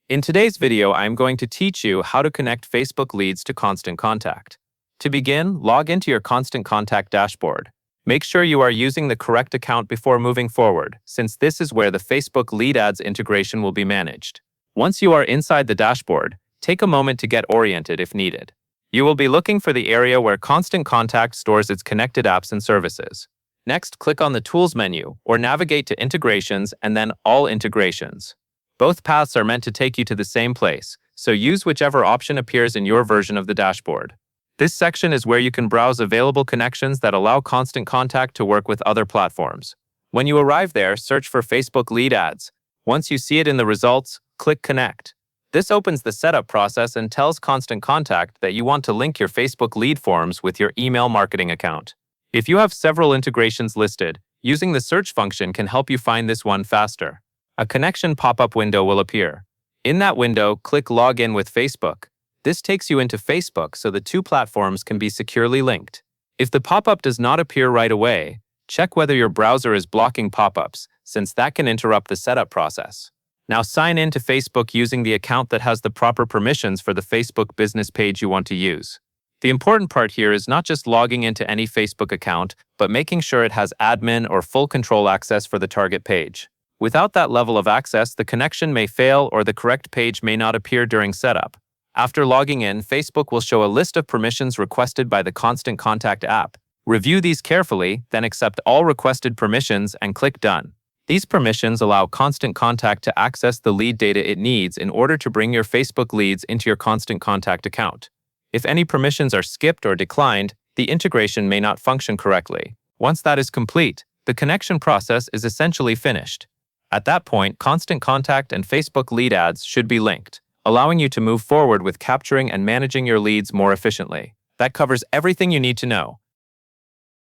In today's video, I'm going to teach you how to connect Facebook leads to Constant Contact. To begin, log into your Constant Contact dashboard. Make sure you are using the correct account before moving forward, since this is where the Facebook lead ads integration will be managed. Once you are inside the dashboard, take a moment to get oriented if needed. You will be looking for the area where Constant Contact stores its connected apps and services. Next, click on the Tools menu or navigate to Integrations and then All Integrations. Both paths are meant to take you to the same place, so use whichever option appears in your version of the dashboard. This section is where you can browse available connections that allow Constant Contact to work with other platforms. When you arrive there, search for Facebook lead ads. Once you see it in the results, click Connect. This opens the setup process and tells Constant Contact that you want to link your Facebook lead forms with your email marketing account. If you have several integrations listed, using the search function can help you find this one faster. A connection pop-up window will appear. In that window, click Login with Facebook. This takes you into Facebook so the two platforms can be securely linked. If the pop-up does not appear right away, check whether your browser is blocking pop-ups, since that can interrupt the setup process. Now sign in to Facebook using the account that has the proper permissions for the Facebook business page you want to use. The important part here is not just logging into any Facebook account, but making sure it has admin or full control access for the target page. Without that level of access, the connection may fail or the correct page may not appear during setup. After logging in, Facebook will show a list of permissions requested by the Constant Contact app. Review these carefully, then accept all requested permissions and click Done. These permissions allow Constant Contact to access the lead data it needs in order to bring your Facebook leads into your Constant Contact account. If any permissions are skipped or declined, the integration may not function correctly. Once that is complete, the connection process is essentially finished. At that point, Constant Contact and Facebook lead ads should be linked, allowing you to move forward with capturing and managing your leads more efficiently. That covers everything you need to know.